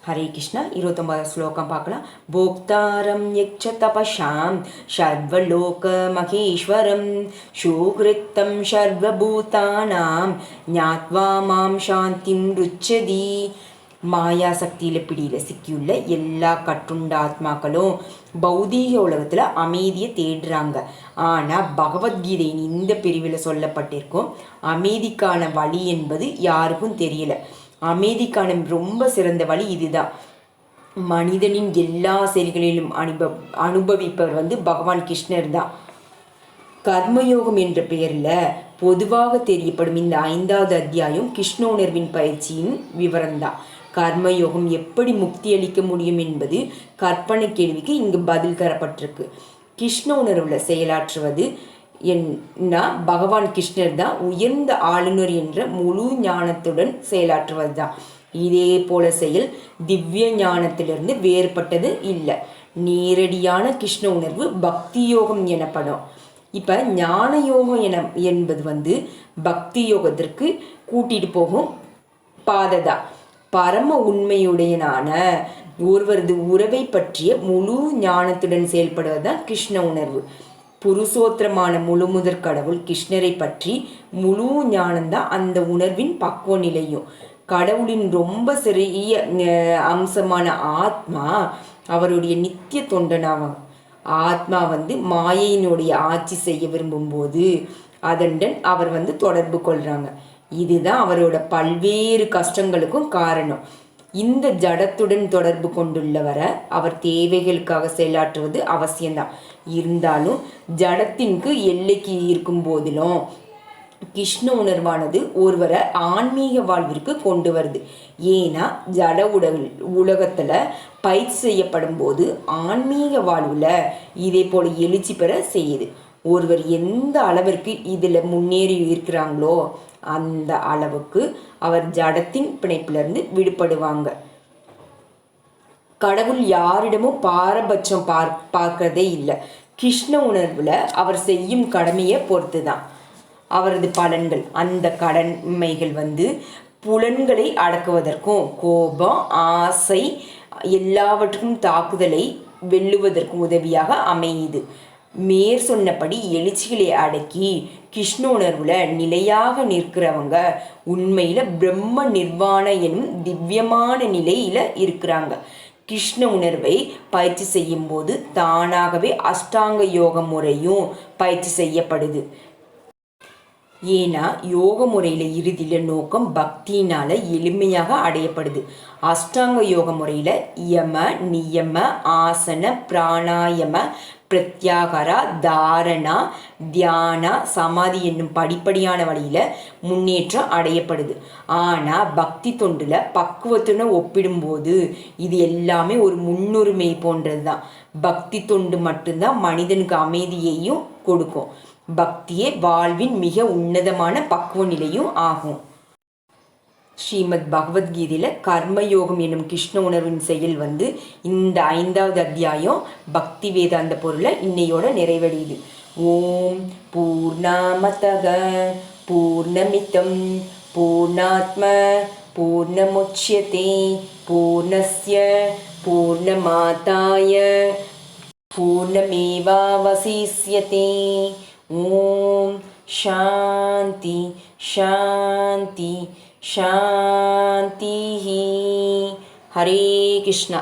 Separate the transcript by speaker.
Speaker 1: ஹரே கிருஷ்ணா. 29வது ஸ்லோகம் பார்க்கலாம். போக்தாரம் யக்ஷ தபசாம் சர்வலோக மகேஸ்வரம் சுக்ருத்தம் சர்வபூதானாம் ஞாத்வா மாம் சாந்திம் ருச்சதி. மாயா சக்தியில் பிடியில் சிக்கியுள்ள எல்லா கட்டுண்ட ஆத்மாக்களும் பௌதீக உலகத்தில் அமைதியை தேடுறாங்க. ஆனால் பகவத்கீதையின் இந்த பிரிவில் சொல்லப்பட்டிருக்கும் அமைதிக்கான வழி என்பது யாருக்கும் தெரியல. அமைதிக்கான ரொம்ப சிறந்த வழி இதுதான். மனிதனின் எல்லா செயல்களிலும் அனுபவிப்பவர் பகவான் கிருஷ்ணர் தான். கர்மயோகம் என்ற பெயரில் பொதுவாக தெரியப்படும் இந்த 5வது அத்தியாயம் கிருஷ்ண உணர்வின் பயிற்சியின் விவரம்தான். கர்மயோகம் எப்படி முக்தி அளிக்க முடியும் என்பது கற்பனை கேள்விக்கு இங்கு பதில் தரப்பட்டிருக்கு. கிருஷ்ண உணர்வில் செயலாற்றுவது என்ன பகவான் கிருஷ்ணர் தான் உயர்ந்த ஆளுநர் என்ற முழு ஞானத்துடன் செயலாற்றுவது தான். இதே போல செயல் திவ்ய ஞானத்திலிருந்து வேறுபட்டது இல்லை. நேரடியான கிருஷ்ண உணர்வு பக்தி யோகம் எனப்படும். இப்போ ஞான யோகம் என்பது பக்தி யோகத்திற்கு கூட்டிட்டு போகும் பாதை. பரம உண்மையுடையனான ஒருவரது உறவை பற்றிய முழு ஞானத்துடன் செயல்படுவதுதான் கிருஷ்ண உணர்வு. புருஷோத்திரமான முழுமுதற் கடவுள் கிருஷ்ணரை பற்றி முழு ஞானம்தான் அந்த உணர்வின் பக்குவ நிலையும். கடவுளின் ரொம்ப சிறிய அம்சமான ஆத்மா அவருடைய நித்திய தொண்டனாகும். ஆத்மா மாயையினுடைய ஆட்சி செய்ய விரும்பும்போது அதனுடன் அவர் தொடர்பு கொள்றாங்க. இதுதான் அவரோட பல்வேறு கஷ்டங்களுக்கும் காரணம். இந்த ஜடத்துடன் தொடர்பு கொண்டுள்ளவரை அவர் தேவைகளுக்காக செயலாற்றுவது அவசியம்தான். இருந்தாலும் ஜடத்திற்கு எல்லைக்கு இருக்கும் போதிலும் கிருஷ்ண உணர்வானது ஒருவரை ஆன்மீக வாழ்விற்கு கொண்டு வருது. ஏன்னா ஜட உலகத்தில் பயிற்சி செய்யப்படும் போது ஆன்மீக வாழ்வில் இதே போல எழுச்சி பெற செய்யுது. ஒருவர் எந்த அளவிற்கு இதில் முன்னேறி இருக்கிறாங்களோ அந்த அளவுக்கு அவர் ஜடத்தின் பிணைப்பிலிருந்து விடுபடுவாங்க. கடவுள் யாரிடமும் பாரபட்சம் பார்க்கறதே இல்லை. கிருஷ்ண உணர்வில் அவர் செய்யும் கடமையை பொறுத்து தான் அவரது பலன்கள். அந்த கடமைகள் புலன்களை அடக்குவதற்கும் கோபம் ஆசை எல்லாவற்றுக்கும் தாக்குதலை வெல்லுவதற்கும் உதவியாக அமையுது. மேற் சொன்னபடி எழுச்சிகளை அடக்கி கிருஷ்ண உணர்வுல நிலையாக நிற்கிறவங்க உண்மையில பிரம்ம நிர்வாண எனும் திவ்யமான நிலையில இருக்கிறாங்க. கிருஷ்ண உணர்வை பயிற்சி செய்யும் போது தானாகவே அஷ்டாங்க யோக முறையும் பயிற்சி செய்யப்படுது. ஏன்னா யோக முறையில் இறுதியில் நோக்கம் பக்தியினால எளிமையாக அடையப்படுது. அஷ்டாங்க யோக முறையில் யம நியம ஆசன பிராணாயம பிரத்யாகரா தாரணா தியானா சமாதி என்னும் படிப்படியான வழியில் முன்னேற்றம் அடையப்படுது. ஆனால் பக்தி தொண்டில் பக்குவத்துடன் ஒப்பிடும்போது இது எல்லாமே ஒரு முன்னுரிமை போன்றது தான். பக்தி தொண்டு மட்டும்தான் மனிதனுக்கு அமைதியையும் கொடுக்கும். பக்தியே வாழ்வின் மிக உன்னதமான பக்குவ நிலையும் ஆகும். ஸ்ரீமத் பகவத்கீதையில கர்மயோகம் என்னும் கிருஷ்ண உணர்வின் செயல் இந்த 5வது அத்தியாயம் பக்தி வேதாந்த பொருளை இன்னையோட நிறைவடையுது. ஓம் பூர்ணமதக பூர்ணமிதம் பூர்ணாத்ம பூர்ணமுச்யதே பூர்ணஸ்ய பூர்ணமாதாய பூர்ணமேவாவசிஷ்யதே. ஓம் சாந்தி சாந்தி சாந்தி. ஹரே கிருஷ்ணா.